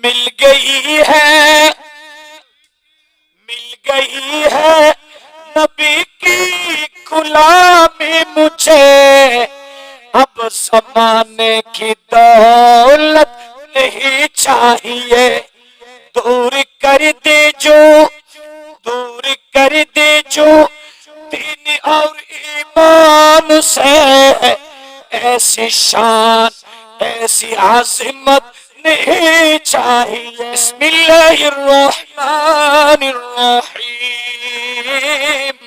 मिल गई है, मिल गई है नबी की गुलामी मुझे, अब ज़माने की दौलत नहीं चाहिए। दूर कर दे जो, दूर कर दे जो दीन और ईमान से, ऐसी शान ऐसी आज़मत नहीं चाहिए। बिस्मिल्लाहिर्रहमानिर्रहीम।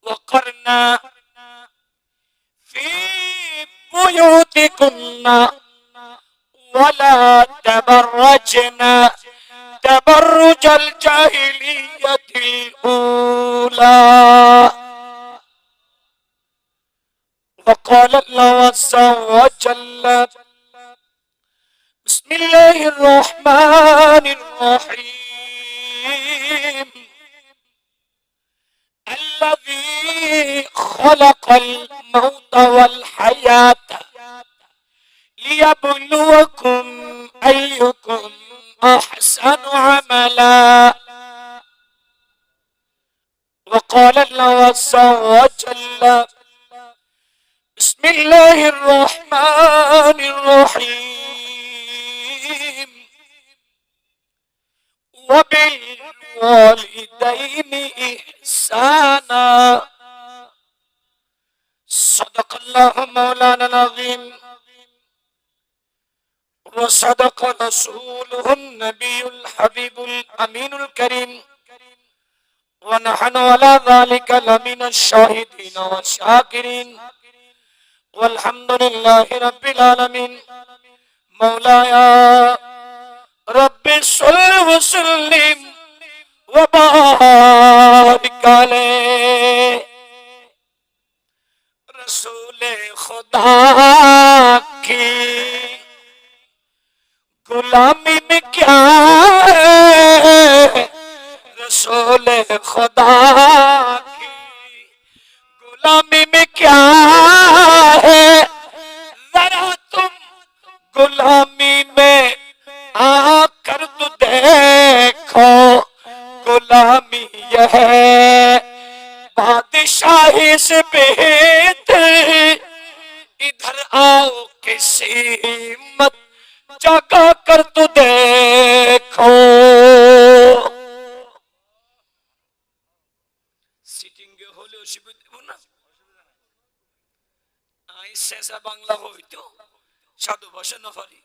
वक़रना फी बुयूतिकुन्ना वला तबर्रजना तबर्रुजल जाहिलियतिल ऊला। वक़ाल अल्लाहु अज़्ज़ा व जल्ल बिस्मिल्लाहिर्रहमानिर्रहीम। अल्लज़ी खलक़ल मौत वल हयात लियब्लुवकुम अय्युकुम अहसनु अमला। वक़ाल अल्लाहु अज़्ज़ा व जल्ल बिस्मिल्लाहिर्रहमानिर्रहीम। वबिल वालिदैनि इहसाना। सदक़ल्लाहु मौलाना अज़ीम व सदक़ रसूलुहुन नबियुल हबीबुल अमीनुल करीम व नहनु अला ज़ालिका लमिनश शाहिदीन व शाकिरीन वल्हम्दुलिल्लाहि रब्बिल आलमीन। मौलाया रब्बि सल्लि व सल्लिम व बारिक अलैहि। रसूले खुदा की गुलामी में क्या है, रसूले खुदा की गुलामी में क्या है, जरा तुम गुलामी में आकर तो देखो। गुलामी यह है बादशाही से बेहतर, इधर आओ किसी मत जगा कर तो देखो। সিটিং হলে অসুবিধা দেব না, আই শেষা বাংলা হইতো সাধু ভাষা না পারি।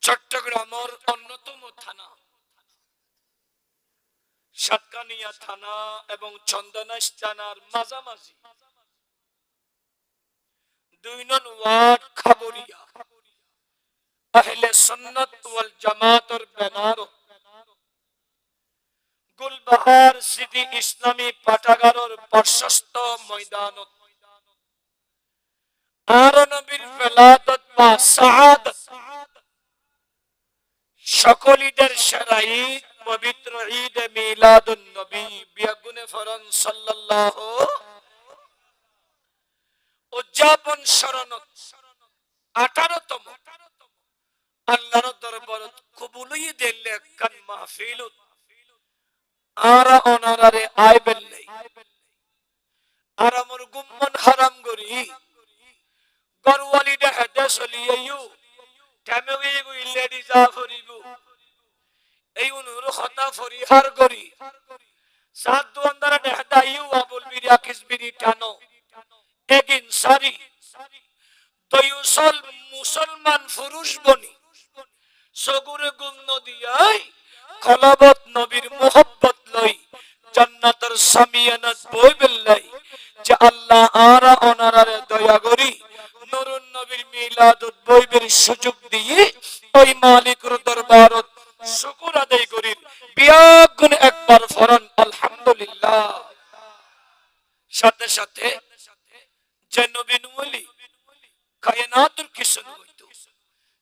চট্টগ্রামের অন্যতম থানা সাতকানিয়া থানা এবং চন্দনাইশ থানার মাঝামাঝি 2 নং ওয়ার্ড খাবরিয়া আহলে সুন্নাত ওয়াল জামাতের ব্যানার গুলবাহার সিটি ইসলামী পাঠাগারের প্রশস্ত ময়দানত আর নবীর ফেলাদত বা সাআদত সকল ঈদের সেরা ঈদ পবিত্র ঈদ মিলাদুন নবী বিয়াগুনে ফরন সাল্লাল্লাহু উদযাপন শরণত 18তম আল্লাহর দরবারত কবুলই দিলে কান মাহফিলত আর অনারে আইবেল্লাই আর আমর গুম্মন হারাম গরি গরওয়ালি দেহদে চলিয়েও টামেগে গো ইলেডি যা ফরিবু এই অনুর খতা ফরিহার গরি সাত দুয়ান্দারা দেহদাইও আবুল বিরিয়া কিসবিরি টানো এগিন সারি দয়ুসল মুসলমান পুরুষ বনি সগুরে গুণ দিয়াই কলাবত নবীর মোহব্বত লই জান্নাতের সামিয়ানাত বইবেল্লাই যে আল্লাহ আরা ওনারে দয়া করি নুরুন নবীর মিলাদুত বইবের সুযোগ দিয়ে ওই মালিকের দরবারত শুকর আদায় করি বিয়াগুন একবার ফরন আলহামদুলিল্লাহ। সাথে সাথে যে নবী নূলি কায়নাতুর কিসন হইতো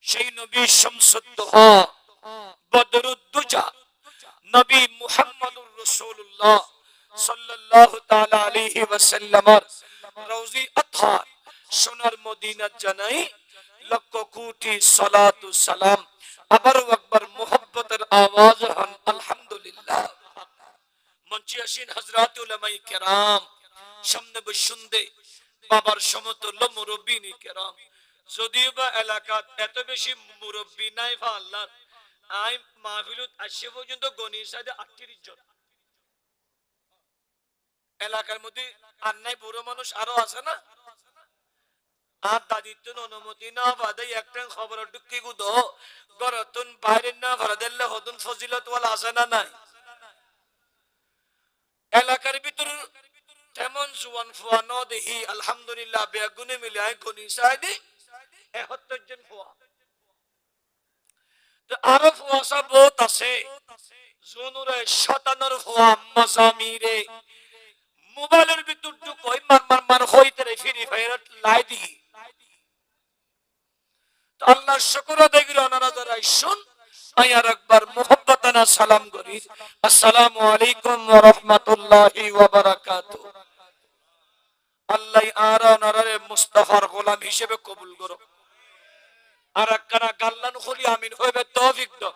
সেই নবী শামসুদ্দোহা বদরুদ্দুজা নবী মুহাম্মদুর রাসূলুল্লাহ সাল্লাল্লাহু তাআলা আলাইহি ওয়াসাল্লামের রওজি আতহার সোনার মদিনা জানাই লক্ষ কোটি সালাতু সালাম। আবারও একবার মুহাব্বতের আওয়াজ হন আলহামদুলিল্লাহ। মঞ্চে আসেন হযরত উলামায়ে কেরাম, সামনে বসুন্দে বাবার সমতুল্য মুরব্বিনী কেরাম। যদিও বা এলাকাত এত বেশি মুরব্বি নাই আল্লাহ, আই মাহফিলত আসে পর্যন্ত গনি সাইডে 38 জন। এলাকার মধ্যে আর নাই বুড়ো মানুষ আরো আছে না? আর দাদিত্ব অনুমতি না বাদে একটা খবর ঢুকি গুদ গরতুন বাইরে না ভরা দিলে হতুন ফজিলত ওয়ালা আছে না নাই? এলাকার ভিতর তেমন জুয়ান ফুয়ানো দেখি আলহামদুলিল্লাহ বেগুনে মিলে আই গনি সাইডে 71 জন ফুয়া। তো আরো ফুয়া সব বহুত আছে জুনুরে শতানোর ফুয়া মাজামিরে মোবাইলের ভিতর ঢুকই মার মার মার হইতে রে ফ্রি ফায়ার লাই দি। তো আল্লাহ শুকর আদায় করি ওনারা যারা শুন আয়ার একবার মুহাব্বতানা সালাম করি, আসসালামু আলাইকুম ওয়া রাহমাতুল্লাহি ওয়া বারাকাতুহু। আল্লাহ আর ওনারে মুস্তাফার গোলাম হিসেবে কবুল করো। আর একখানা গাল্লান খুলি আমিন হইবে তৌফিক দাও।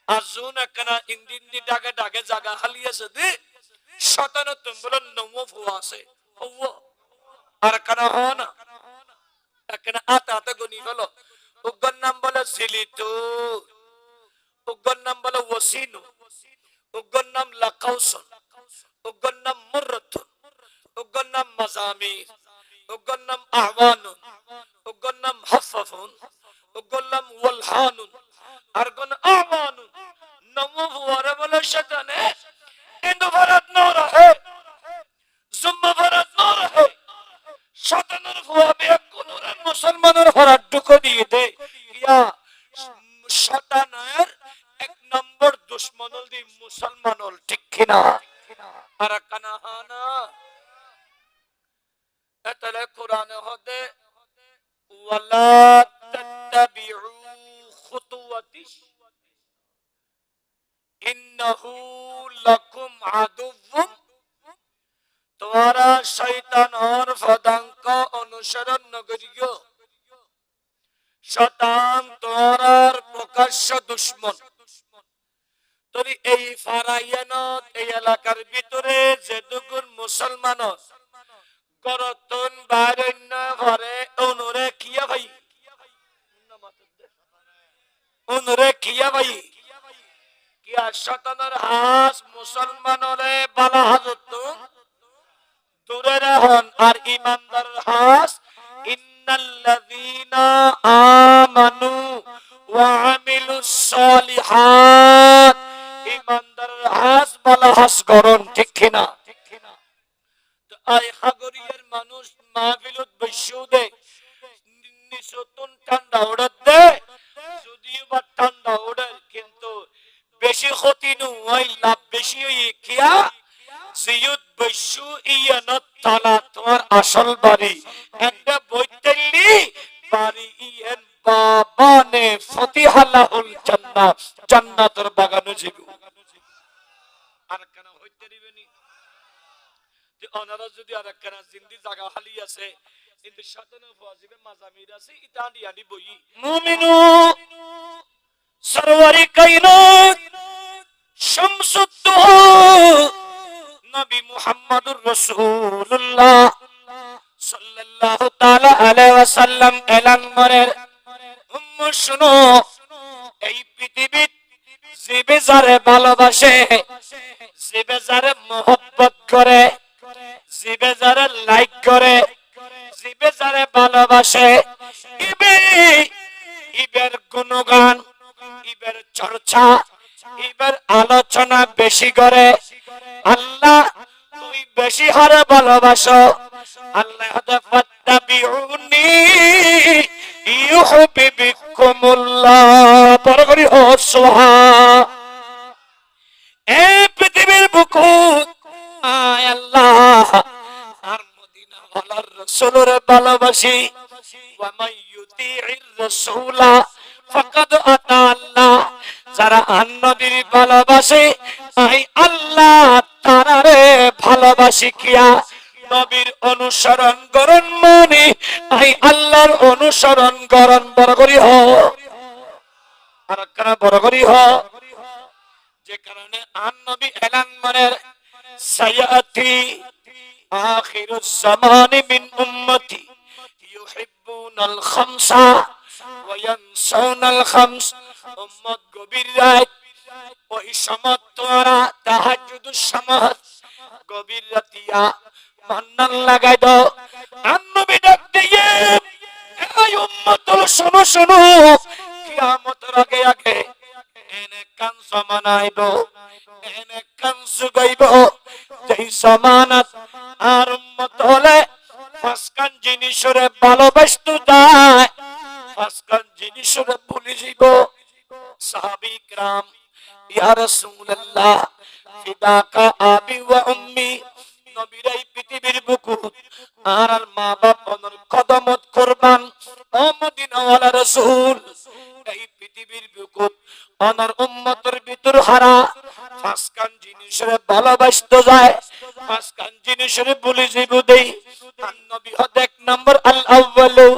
আজুন একখানা ইন্দিন দি ডাকে ডাকে জায়গা খালি আছে দি 97 বলেন নও ফুয়া আছে ও আর একখানা হ না একখানা আতা আতা গনি হলো। উগ্গর নাম বলে জিলিতু, উগ্গর নাম বলে ওয়াসিনু, উগ্গর নাম লাকাউসন, উগ্গর নাম মুররাতুন, উগ্গর নাম মাজামির, উগ্গর নাম আহওয়ানুন, উগ্গর নাম হাফফাফুন, উগ্গর নাম ওয়ালহানুন, আর কোন আহওয়ানুন। নমো ফুয়ারে বলে শয়তানে ইন্দু ফরাত না রহে, জুম্মা ফরাত না রহে। শয়তানের ফুয়া বে কোনরে মুসলমানের ফরাত ঢুকে দিয়ে দে ইয়া শয়তানের এক নম্বর দুশমনল দি মুসলমানল, ঠিক কিনা? আর কানা হানা এতলে কোরআনে হদে ওয়ালা তাত্তাবিউ খুতুওয়াতিশ ইন্নাহু লাকুম আদুউম। তোমরা শয়তানের পদাঙ্ক অনুসরণ নগরিও, শয়তান তোমার প্রকাশ্য দুশমন। তবে এই ফারায়ানত এই এলাকার ভিতরে যেটুকুন মুসলমান গরতন বারণ্য ঘরে অনুরে কিয়া ভাই, অনুরে কিয়া ভাই কিয়া শয়তানের হাস মুসলমানরে বালা হাজত দূরে রাখুন। আর ইমানদারের হাস ইন্নাল্লাযীনা আমানু ওয়া আমিলুস সালিহাত, ইমানদারের হাস বালা হাস করুন, ঠিক কিনা? তো আই হাগরিয়ার মানুষ মাহফিলত বসু দে নিসতুন ঠান্ডা ওড়াত দে, যদিও বা ঠান্ডা ওড়ার কিন্তু বেশি ক্ষতি নয়, লাভ বেশি হই কিয়া জিয়ুদ বসু ইয়ানত তালা তোমার আসল বাড়ি একটা বইতেলি বাড়ি ইয়েন বাবানে ফতিহালাহুল জান্নাত, জান্নাতের বাগানে যাবে। আর কেন হইতে দিবেনি যে ওনারা যদি আর কেন জিন্দি জায়গা খালি আছে কিন্তু শয়তানের ফাজিবে মাজামির আছে ইটা দিয়ানি বই মুমিনু সরওয়ারি কায়নাত শামসুদ দুহা নবী মুহাম্মদুর রাসূলুল্লাহ সাল্লাল্লাহু তাআলা আলাইহি ওয়াসাল্লাম এলান করেন, উম্মু শুনো এই পৃথিবীত যে বেজারে ভালোবাসে, যে বেজারে মহব্বত করে, যে বেজারে লাইক করে, যে বেজারে ভালোবাসে, ইবের গুণগান, ইবের চর্চা, ইবের আলোচনা বেশি করে। আল্লাহ তুই বেশি হারে ভালোবাসো। আল্লাহ ফাত্তাবিউনি ইউহিব্বুকুমুল্লাহ, পরে করি ও সুবহান। এই পৃথিবীর বুকুত আয় আল্লাহ আর মদিনা ওয়ালার রাসূলের ভালোবাসি। ওয়া মান ইউতিইর রাসূলা ফাকাদ আতা আল্লাহ, যারা নবীর ভালোবাসে আই আল্লাহ তারারে ভালোবাসি কিয়া নবীর অনুসরণ করন মানে আই আল্লাহর অনুসরণ করন বড় করি হ আর কারা বড় করি হ যে কারণে আন নবী এলান মানে সায়াতি আখিরুজ জামানি মিন উম্মতি ইউহিব্বুনাল খামসা ওয়া ইয়ানসাউনাল খামস উম্মত গভীর রাত ওই সমত তোরা তাহাজ্জুদুস সামাত গভীর রাতিয়া মান্নান লাগাই দাও আন নবী ডাক দিয়ে এই উম্মতুল শোনো শোনো কিয়ামতের আগে আগে এনে কান সমানাইব এনে কান সুগাইব যেই সমানাত আর উম্মত হলে পাঁচখান জিনিসরে ভালোবাসতো যায় পাঁচখান জিনিসরে ভুলে যাইব সাহাবী کرام ইয়া রাসূলুল্লাহ ফিদাকা আবি ওয়া উম্মি নবীর এই পৃথিবীর বুকুত আর মা বাবার কদমত কুরবান ও মদিনাওয়ালা রাসূল এই পৃথিবীর বুকুত অনর উম্মতের ভিতর হারা পাঁচখান জিনিসের ভালোবাসতে যায় পাঁচখান জিনিসের ভুলে যাইব দেই নবী হদ এক নম্বর আল আউয়ালু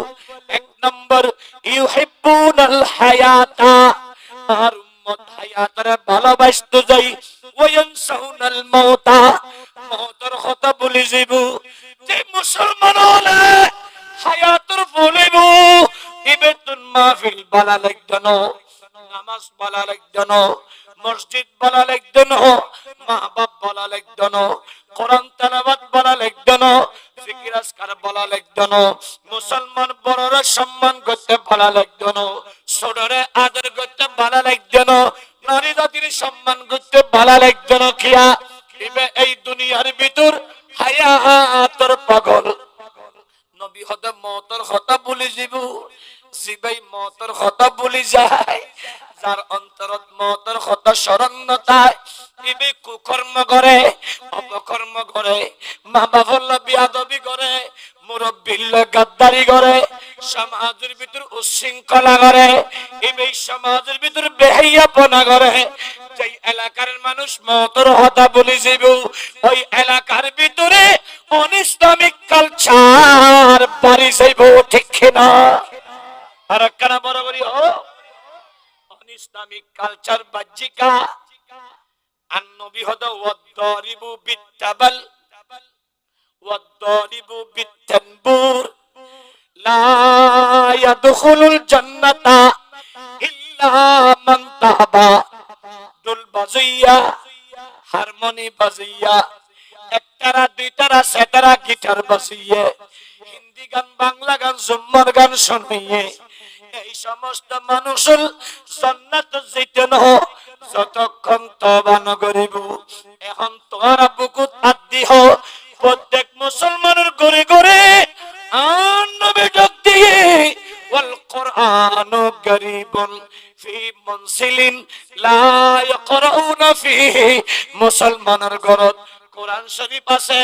এক নম্বর ইউহিব্বুনাল হায়াতা আর উম্মত হায়াতের ভালোবাসতে যাই ওয়ায়ানসাউনাল মাউতা মওতের কথা ভুলে যাইব যে মুসলমান হলে হায়াতের ভুলিব ইবাদতুন মাহফিল বালা লাগদন নামাজ বালা লাগদন মসজিদ বালা লাগদন মা বাপ বালা লাগদন কোরআন তেলাওয়াত বালা লাগদন জিকির আজকার বালা লাগদন মুসলমান বড়রা সম্মান করতে বালা লাগদন ছোটরে আদর করতে বালা লাগদন নারী জাতির সম্মান করতে বালা লাগদন কিয়া ইবে এই দুনিয়ার ভিতর হায়াতের পাগল নবী হতে মওতের কথা ভুলে যাব জিবাই মওতের কথা ভুলে যায় যার অন্তরত মওতের কথা স্মরণ নতায় ইবে কুকর্ম করে অপকর্ম করে মা বাবার বিয়াদবি করে মুরব্বির গাদ্দারি করে সমাজের ভিতর উশৃঙ্খলা করে ইবে সমাজের ভিতর বেহাইয়াপনা করে যেই এলাকার মানুষ মওতের কথা ভুলে যাব ওই এলাকার ভিতরে অনিসলামিক কালচার বাড়ি যাইব ঠিক না আর কানা বরাবরই হ অনিসলামিক কালচার বাজ্জিকা আন নবী হদ ওয়াদরিবু বিত্তাবাল ওয়াদরিবু বিত্তানবুর লা ইয়াদখুলুল জান্নাতা ইল্লা মান তাবা দুল বাজিয়া হারমোনি বাজিয়া একতারা দুইতারা সেতারা গিটার বাজিয়ে হিন্দি গান বাংলা গান জুম্মার গান শুনিয়ে এই সমস্ত মানুষ জান্নাত যেতে ন যতক্ষণ তওবা না করিব এখন তোরা বুকুত আদি হ প্রত্যেক মুসলমানের ঘরে ঘরে আন নবী ডাক দিয়ে ওয়াল কুরআনু গরিবুন ফি মুনসিলিন লা ইয়াকরাউনা ফিহি মুসলমানের ঘরত কোরআন শরীফ আছে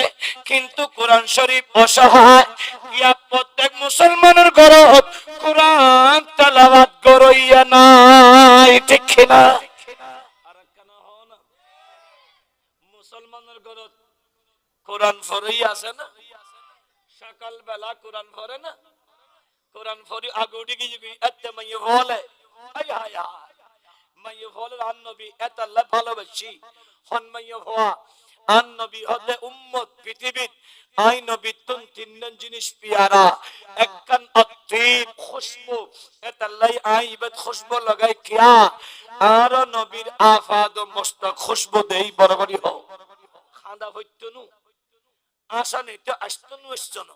কিন্তু কোরআন শরীফ অসহায় ইয়া প্রত্যেক মুসলমানের ঘরত কোরআন তেলাওয়াত করাইয়া নাই ঠিক না আর কেন হন মুসলমানের ঘরত কোরআন পড়াই আছে না সকাল বেলা কোরআন পড়ে না কোরআন পড়ি আগোডি গিয়ে এতে মাইয়ে বলে আয় হায় হায় মাইয়ে বলে আন নবী এত আল্লাহ ভালোবাসি হন মাইয়ে হওয়া আন নবী হতে উম্মত পৃথিবীত আই নবী তুম তিনজন জিনিস পিয়ারা একখান অতীব খুশবু এতাল্লাই আই ইবাদ খুশবু লাগাই কিয়া আর নবীর আফাদ মস্ত খুশবু দেই বরাবরই হও খান্দা হইতনু আশা নেতে আসতনু আসতনু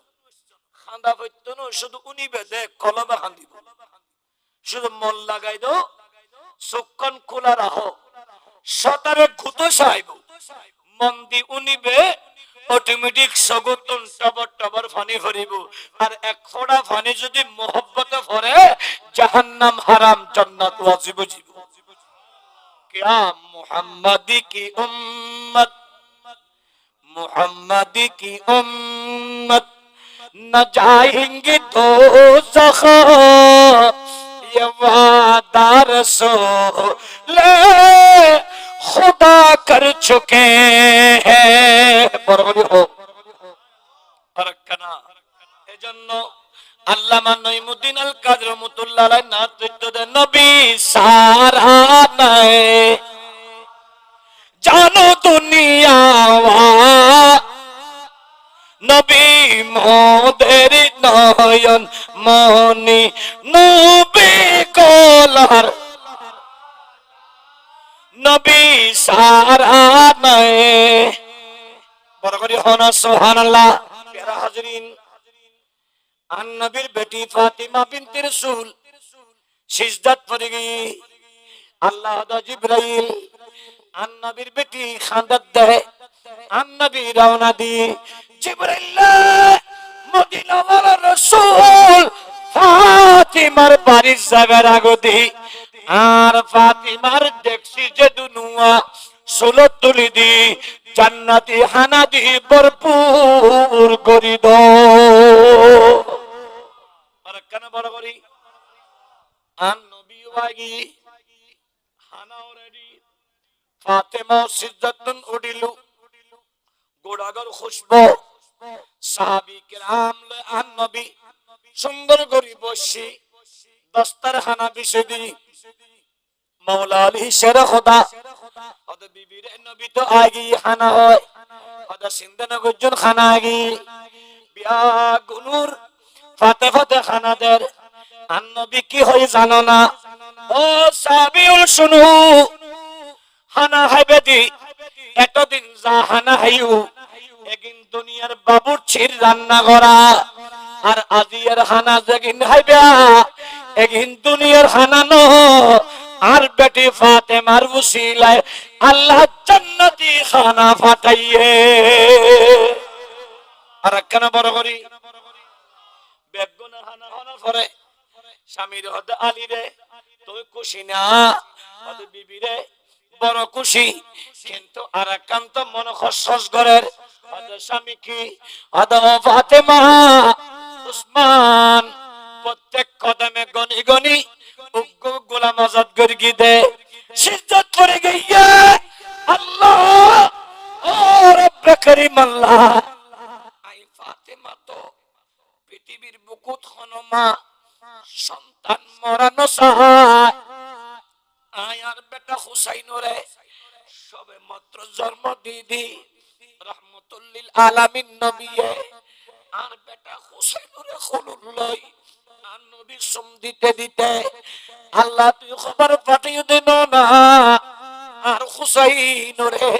খান্দা হইতনু শুধু উনি বেদে কলবা খান্দিব শুধু মন লাগাই দাও চোখখন খোলা রাখো সতারে গুতো সাইব মন্দি উনিবে অটোমেটিক সগতন টবর টবর পানি ভরিব আর এক ফোঁটা পানি যদি মোহব্বতে ভরে জাহান্নাম হারাম জান্নাত ওয়াজিব জীব क्या मुहम्मदी की उम्मत न जाएंगे दोज़ख ये वादा रसूल खुदा कर चुके हैं। আরাকানা এজন্য আল্লামা নঈমুদ্দিন আল কাদর রাহমাতুল্লাহ আলাইহি নেতৃত্ব দেন নবী সারা নাই জানো দুনিয়া নবী মোদের নয়ন মনি নবী কলার নবী সারা নাই বড় করে হনা সুবহানাল্লাহ। প্যারা হাজরিন, আন নবীর বেটি ফাতিমা বিনতে রাসূল সিজদাত পড়ে গই। আল্লাহ দা জিবরাইল আন নবীর বেটি খান্দাত দেয়। আন নবী রওনা দি জিবরাইল মদিনা ওয়ালা রাসূল ফাতিমার বাড়ির জায়গার আগদি আর ফাতিমার দেখছি যে দুনুয়া ষোলো তুলি দি জান্নাতি হানা দি ভরপুর করি দো। আর কেন বড় করি আন নবী ওয়াগি হানা রেডি ফাতেমা সিজদাতুন উডিলু গোড়াগর খুশবু সাহাবী কিরাম আন নবী সুন্দর করে বসি দস্তার হানা বিছে দি মৌলা আলী শের খোদা ওদ বিবির নবী তো আগি খানা হয় ওদ সিন্ধন গুজন খানা আগি বিয়া গুনুর ফাতে ফাতে খানা দের আন নবী কি হয় জানো না ও সাবিউল শুনু খানা হাইবে দি এতদিন যা খানা হাইউ এগিন দুনিয়ার বাবুর ছির রান্না করা আর আজিয়ার খানা যেগিন হাইবা এগিন দুনিয়ার খানা ন আর বেটি ফাতেমার উসিলায় আল্লাহ জান্নাতি খানা ফাটাইয়ে। আর কেন বড় করি বেগুনা খানা খানা পরে স্বামীর হদ আলী রে তুই খুশি না হদ বিবি রে বড় খুশি কিন্তু আর একান্ত মন খসখস ঘরের হদ স্বামী কি হদ ফাতেমা উসমান প্রত্যেক কদমে গনি গনি গোলাম আজাদ করে গিয়ে সিজদাত করে গিয়ে আল্লাহ ও রব্ব করিম আল্লাহ আই ফাতেমা তো পৃথিবীর বুকুত হনমা সন্তান মরানো সাহায় আয়ার বেটা হুসাইন রে সবে মাত্র জন্ম দিদি রহমতুল লিল আলামিন নবী আর বেটা হুসাইন রে খলুল্লাহ আর নবী সুম দিতে দিতে আল্লাহ তুই খবর পাঠিয়ে দেন না আর হুসাইন রে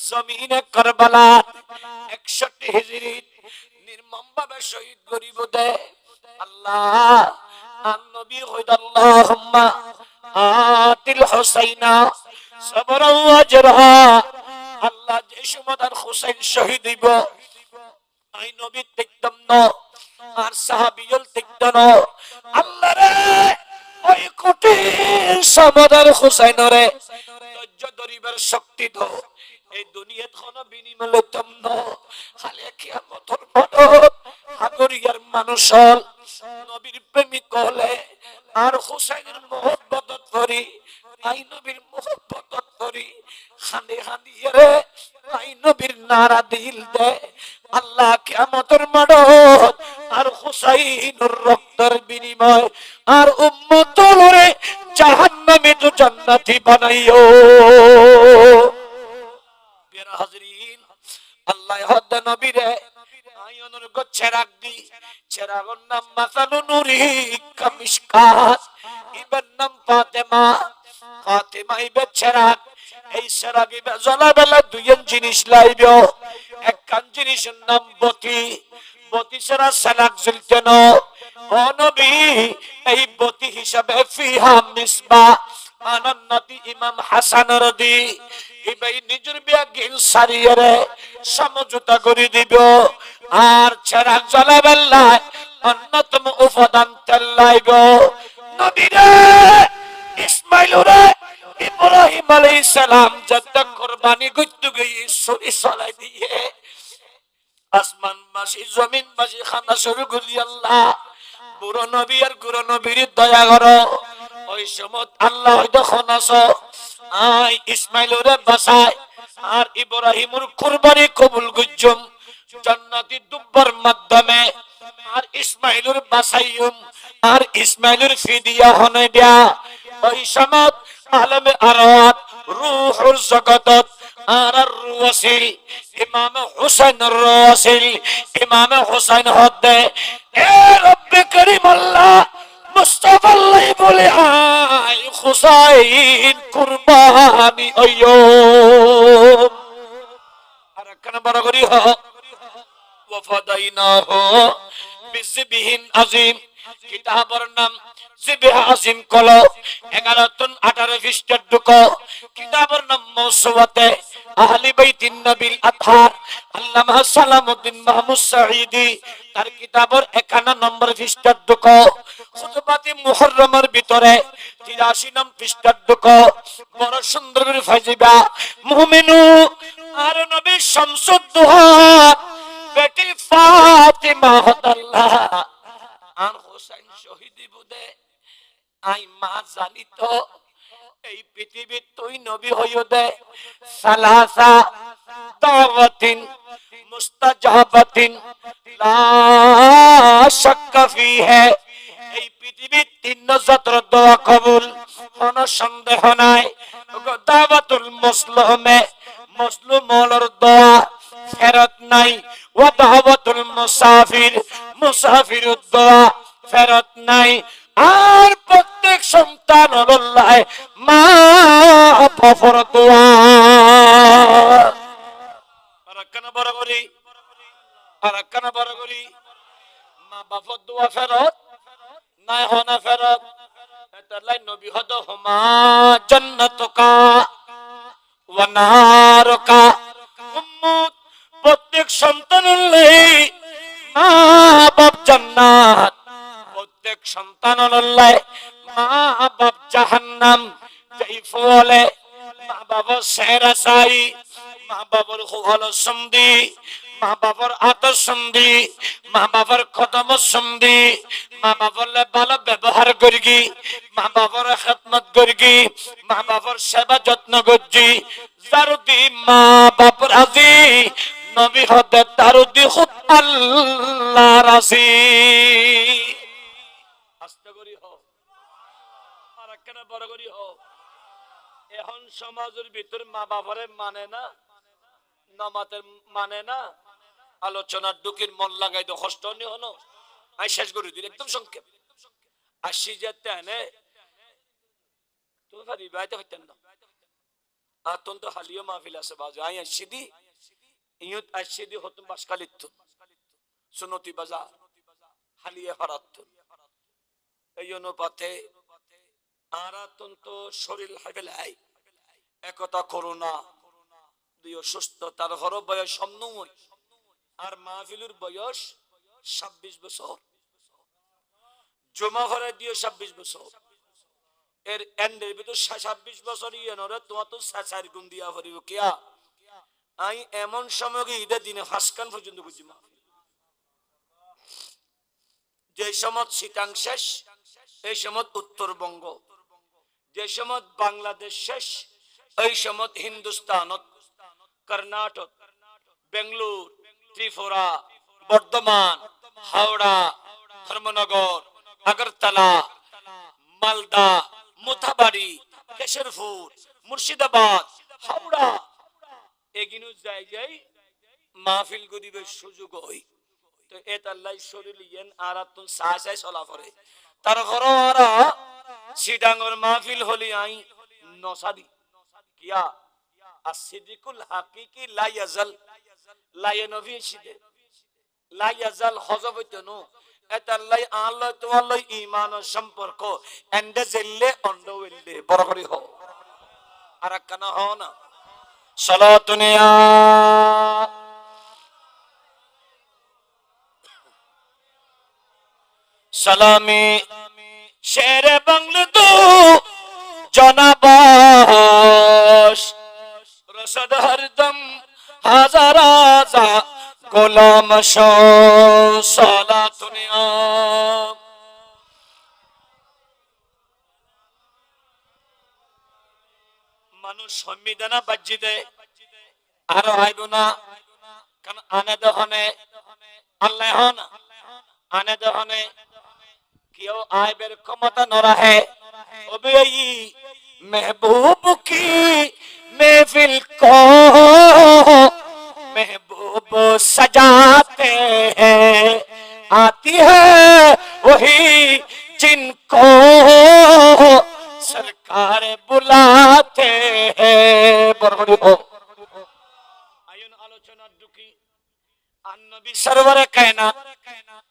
জমিনে কারবালা 61 হিজরি নির্মম ভাবে শহীদ করিব দে আল্লাহ আর নবী কইদ আল্লাহুম্মা আতিল হুসাইনা সবরা ওয়া আজরা আল্লাহ যে সময় আর হুসাইন শহীদ হইব আই নবী দেখতাম না আর সাহাবীল দেখতাম না আল্লাহ রে ওই কোটি সমাদার হুসাইন রে ধৈর্য ধরিবার শক্তি দাও এই দুনিয়াত কোন বিনিময় লইতাম না খালি কিয়ামতের মাঠত হাগরিয়ার মানুষ নবীর প্রেমিক হলে আর হুসাইনের মোহব্বত করি আই নবীর মোহব্বত করি খান্দি খান্দি রে আই নবীর নারা দিল দে আল্লাহ কিয়ামতের মাঠত আর হুসাইনের রক্তের বিনিময় আর উম্মতর রে জাহান্নামে তো জান্নাতি বানাইও। প্রিয় হাজরিন আল্লাহ হদ নবীরে আয়নের গচ্ছে রাখ দি চেরাগর নাম মাসালু নুরি কামিশকাত ইবের নাম ফাতেমা ফাতেমা ইবে চেরাগ এই চেরাগ ইবে জ্বলাবেলা দুইজন জিনিস লাইবে এক কান জিনিসের নাম বতি বতি ছাড়া চেরাগ জ্বলতে না ও নবী এই বতি হিসাবে ফিহা মিসবা আনন্নতি ইমাম হাসান রদি ইবাই নিজের বিয়াগিন সারিয়ে সমঝোতা করে দিব আর চেরাগ জ্বলাবেলা অন্যতম উপাদান তেল লাইব নবী রে ইসমাইল রে ইব্রাহিম আলাইহিস সালাম যত কুরবানি করতে গিয়ে ছুরি চলাই দিয়ে আসমান মাসি জমিন মাসি খানা শুরু করি আল্লাহ বুড়ো নবী আর গুরু নবীর দয়া করো ওই সময় আল্লাহ যখন আসো আই ইসমাইল রে বাসায় আর ইব্রাহিমের কুরবানি কবুল গুজম জান্নাতি দুব্বর মাধ্যমে আর ইসমাইলুর বাসাইয়ুম আর ইসমাইলুর ফিদিয়া হনে দিয়া ওই সমত আলমে আরাত রূহুর জগতত আর রুয়াসিল ইমাম হুসাইন রুয়াসিল ইমাম হুসাইন হদে এ রব্বে করিম আল্লাহ মুস্তাফা আল্লাহ বলে আয় হুসাইন কুরবানি আইয়ো আর কেন বড় করি হ ওয়াফাদাইনাহু বিযবিহিন আযীম কিতাবের নাম জিবহ আযীম কলো 11 টন 18 পৃষ্ঠার ঢুকো কিতাবের নাম মাওসুয়াতে আহলি বাইতিন নবীল আতহার আল্লামা সালামউদ্দিন মাহমুদ সাঈদী তার কিতাবের 51 নম্বর পৃষ্ঠার ঢুকো খুতবাতে মুহররমের ভিতরে 83 নম্বর পৃষ্ঠার ঢুকো বড় সুন্দর করে ফাজিবা মুমিনু আর নবী শামসুদ্দোহা বেটি ফাতিমা আল্লাহ আর হোসেন শহীদি বুদে আই মা জানি তো এই পৃথিবী তুই নবী হইও দে সালাসা দাওয়াতিন মুস্তাজাবাতিন লা শাক্কা ফিহে এই পৃথিবীর 3 দোয়া কবুল কোন সন্দেহ নাই দাওয়াতুল মুসলিমে মুসলিমর দোয়া ফেরত নাই ওয়া দাওয়াতুল মুসাফির মুসাফিরুদ দোয়া ফেরত নাই আর প্রত্যেক সন্তান আল্লাহ মা বাবার দোয়া আর কেন বড় করি মা বাবার দোয়া ফেরত নাই হনা ফেরত এটালাই নবী হদ হুমা জান্নাতুকা ওয়া নারুকা উম্মত প্রত্যেক সন্তানের মা বাপ জান্নাত প্রত্যেক সন্তানের মা বাপ জাহান্নাম যেই ফলে মা বাবার সেরা চাই মা বাবার হল সন্ধি মা বাবার আতর সন্ধি মা বাবার কদম সন্ধি মা বাবার ভালো ব্যবহার করি মা বাবার খেদমত করি মা বাবার সেবা যত্ন করছি যারুদি মা বাপ রাজি নবী হতে তারুদি খুব আল্লাহ রাজি আস্তে করি হ আর কেন বড় করি হ এখন সমাজের ভিতর মা বাবারে মানে না নামাতের মানে না আলোচনার দুঃখের মন লাগাই তো কষ্ট নি হনো আই শেষ করে দিই একদম সংক্ষেপ আসি যেতে এনে তুমি পারি বাইতে হইতেন না আতন তো হালিও মাহফিল আছে বাজে আই আসি দি ইয়ত আসি দি হতুম বাসকালিত সুনতি বাজার হালিয়ে হরাত এই অনুপাতে আরাতন তো শরীর হাইবেলাই একতা করোনা দুই সুস্থ তার ঘর বয়স সমনই আর মাহফিলুর বয়স 26 বছর জমা ঘরে দিয়ে 26 বছর এর এন্ডের ভিতর 26 বছর ইয়েনরে তোমার তো 4 গুণ দিয়া ভরিব কিয়া আই এমন সময় ঈদের দিনে হাসকান পর্যন্ত বুঝি মাহফিল যে সময় সিটাং শেষ এই সময় উত্তরবঙ্গ যে সময় বাংলাদেশ শেষ এই সময় হিন্দুস্তানত কর্ণাটক বেঙ্গলোর ত্রিপুরা বর্ধমান হাওড়া ধর্মনগর আগরতলা মালদা মোথাবাড়ি কেশরপুর মুর্শিদাবাদ হাওড়া এগিনু জায়গায় মাহফিল গরিবের সুযোগ হই তো এত আল্লাহ শরীর ইয়েন আরাতুন সাহায্য চলা পড়ে তার ঘর আরা সিডাঙ্গর মাহফিল হলি আই নসাদি কিয়া আসিদিকুল হাকিকি লা ইয়াজাল লা ইয়ানফি সিদে লা ইয়াজাল হযব হইতনো এত আল্লাহ আল্লাহ তো আল্লাহ ঈমান ও সম্পর্ক এন্ডে জেললে অন্ড হইলে বড় করি হও আর কেন হও না সালাতুনিয়া সালামি শেরে বাংলা তো জনাবাস রসদ হরদম হাজার হাজার গোলাম সালাতুনিয়া মানুষ সংবিধান বাজি দেয় আর আইব না কারণ আনে দহনে আল্লাহ হন আনে দহনে কেউ আইবের ক্ষমতা ন রাহে ওবেই महबूब की महफिल को महबूब सजाते हैं आती है वही जिनको सरकार बुलाते हैं बरबड़ी हो आयुन आलोचना दुखी अन्नबी सरवरे कायनात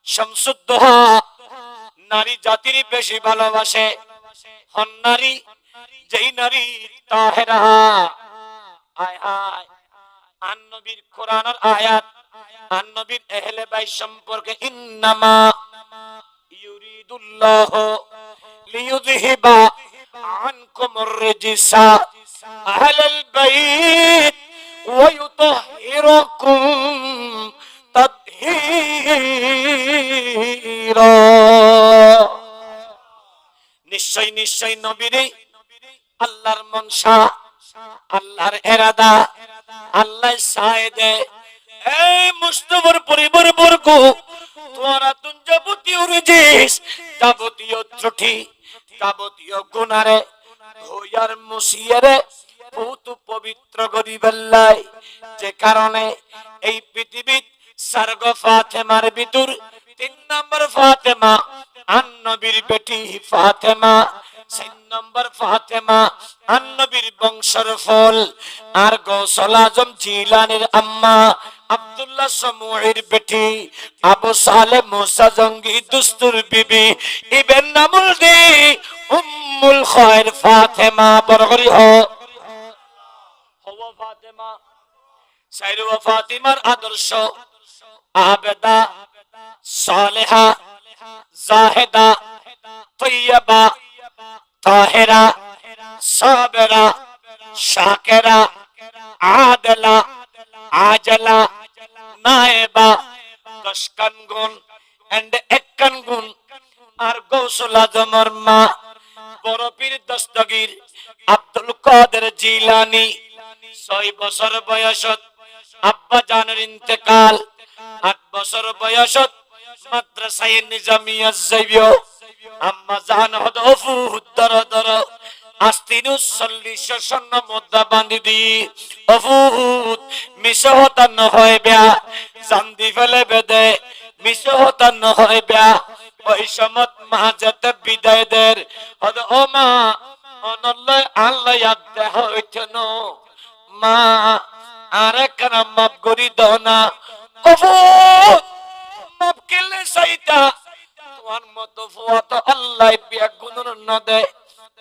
শামসুদ্দোহা নারী জাতির বেশি ভালোবাসে হন নারী যেই নারী তাহেরা আয় আয় আন-নবীর কোরআনের আয়াত আন-নবীর আহলে বাইত সম্পর্কে ইন্নামা ইউরিদুল্লাহু লিইউযহিবা আনকুমুর রিজসা আহলাল বাইত ওয়া ইউতাহহিরাকুম তাতহীরা নিশ্চয় নিশ্চয় নবীরে আল্লাহর মনসা আল্লাহর ইরাদা আল্লাহ সায়েদে এই মুস্তফার পরিবার বর্গ তোরা তুন যাবতীয় রিজিস যাবতীয় ত্রুটি যাবতীয় গুনারে ধোয়ার মুসিয়ারে বহুত পবিত্র গরিবাল্লাই যে কারণে এই পৃথিবীত সারগ ফাতেমার ভিতর 3 নম্বর ফাতেমা আন-নবীর বেটি ফাতেমা 4 নম্বর ফাতেমা আন-নবীর বংশের ফল আর গৌসুল আজম জিলানীর আম্মা আব্দুল্লাহ সমুয়ের বেটি আবু সালে মুসা জঙ্গি দুস্তুর বিবি ইবেন নামুল দি উম্মুল খায়র ফাতেমা বরগরি হওয়া ফাতেমা সাইরু ফাতিমার আদর্শ আবেদা সালেহা জাহেদা তৈয়বা তাহেরা সাবেরা শাকেরা আদলা আজলা নায়েবা 10 গুণ এন্ড 1 গুণ আর গৌসুল আজমের মা বড় পীর দস্তগীর আব্দুল কাদের জিলানী 6 বছর বয়সত আব্বা জানের ইন্তেকাল 8 বছর বয়সত মাদ্রাসায়ে নিজামিয়া যাইবো আম্মা জান হদ অফুদ দর দর আস্তিনু 40 স্বর্ণ মুদ্রা বাঁধি দি অফুদ মিশে হতা ন হয় বিয়া জান্দি ফেলে বেদে মিশে হতা ন হয় বিয়া ওই সমত মা যেতে বিদায় দের হদ ও মা অনল্লয় আল্লাহ ইয়াদ দেহ হইতেন মা আরে কেন মাপ করি দাও না অফুদ মাপ কেলে সাইতা তোমার মতো ফুয়া তো আল্লাহ বিয়া গুণর না দেয়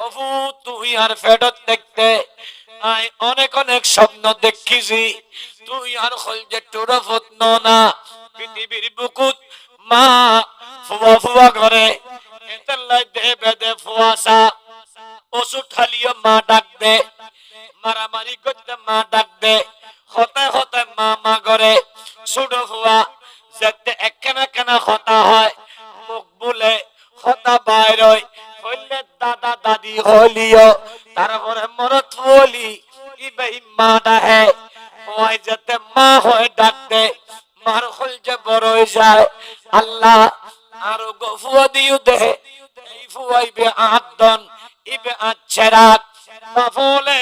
অফু তুই আর ফেরত দেখতে আই অনেক অনেক স্বপ্ন দেখিছি তুই আর খলজে টুরফত না পৃথিবীর বুকুত মা ফুয়া ফুয়া করে এতলাই দে বেদে ফুয়াসা ওষুধ খালিও মা ডাক দে মারামারি করতে মা ডাক দে হতে হতে মা মা করে ছোট ফুয়া যেতে একখানা কেনা হতা হয় মুখ বলে হতা বাইর হইলে দাদা দাদি হলিও তারপরে মরত বলি ইবাই মা ডাহে ওই যেতে মা হয় ডাক দে মার হল যে বড় হয়ে যায় আল্লাহ আরো গফুয়া দিও দে এই ফুয়াইবে আদন ইবে আচ্ছেরাত বাফলে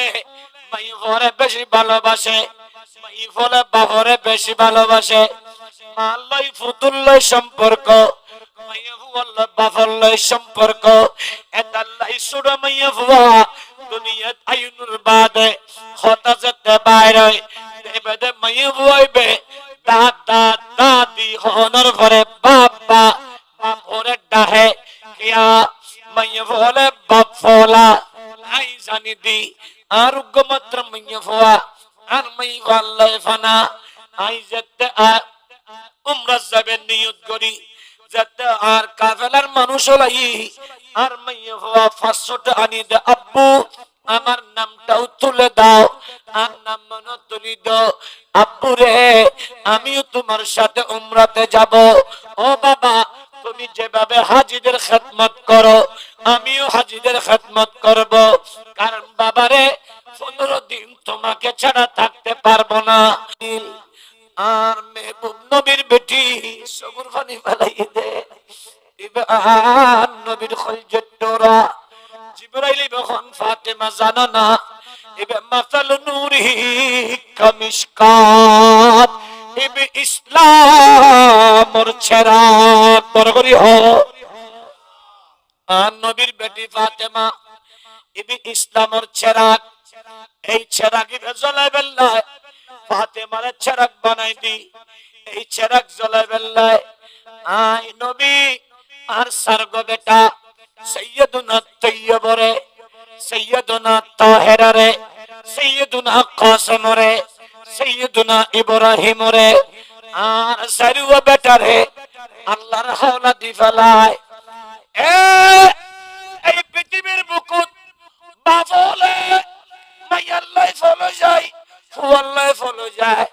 মাই ঘরে বেশি ভালোবাসে মাই ফলে বাহরে বেশি ভালোবাসে মাল্লাই ফুতুল্লাই সম্পর্ক মাইয়া ফুয়াল্লা বাফল্লাই সম্পর্ক এদাল্লাই সুরা মাইয়া ফুয়া দুনিয়াত আইনুর বাদে হতা যেতে বাইরে দেবে মাইয়া ফুয়াইবে দাদা দাদি হনর ঘরে বাবা বাপরে ডাহে কিয়া মাইয়া ফুয়ালে বাপ ফলা আই জানি দি আরোগ্য মাত্র মাইয়া ফুয়া আর মাই আল্লাহ ফানা আই যেতে উমরা যাবেন নিয়ত করি যাতে আর কাফেলার মানুষ লাই আর মাইয়া ফুয়া 500 টাকা আনি দে আব্বু আমার নামটাও তুলে দাও আর নাম মনে তুলি দাও আব্বু রে আমিও তোমার সাথে উমরাতে যাব ও বাবা তুমি যেভাবে হাজীদের খেদমত করো আমিও হাজীদের খেদমত করব কারণ বাবারে 15 দিন তোমাকে ছাড়া থাকতে পারবো না আর মেহবুব নবীর বেটি সবুর পানি ফেলাই দে ইবান নবীর খলজত তোরা জিবরাইল বখন ফাতেমা জানা না ইবে মাসাল নূরি কামিশকাত ইবে ইসলামর চেরাগ বরগরি হ আর নবীর বেটি ফাতেমা ইবে ইসলামর চেরাগ এই চেরাগ ইবে জ্বলাই বেল্লায় ফাতেমার চেরাগ বানাই দি এই চেরাগ জ্বলাই বেল্লায় আই নবী আর সারগ বেটা সৈয়দুনা তৈয়বরে সৈয়দুনা তাহেরারে সৈয়দুনা কাসিমরে সৈয়দুনা ইব্রাহিমরে আর সারুয়া বেটারে আল্লাহর হাওলা দি ফেলায় এই পৃথিবীর বুকুত বাবলে মাইয়াল্লাহ ফলো যায় ফুয়াল্লাহ ফলো যায়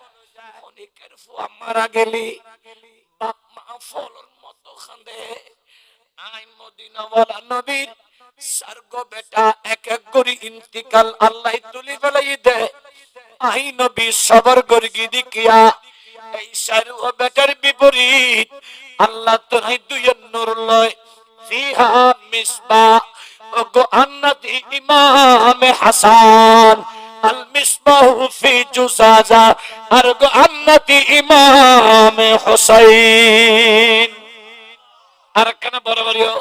অনেকের ফুয়া মারা গেলি বাপ মা ফলর মতো খান্দে আই মদিনা ওয়ালা নবীর সারগ বেটা এক এক করে ইন্তিকাল আল্লাহ তুলি ফেলাই দে আই নবী সবর গর্গি দিকিয়া এই সারু বেটার বিপরীত আল্লাহ তোরাই দুই নূর লয় ফিহা মিসবাহ ওগো আন্নাতি ইমাম হাসান আল মিসবাহ ফি জুসাজা আর গো আন্নাতি ইমাম হুসাইন আর কেন বরাবরিও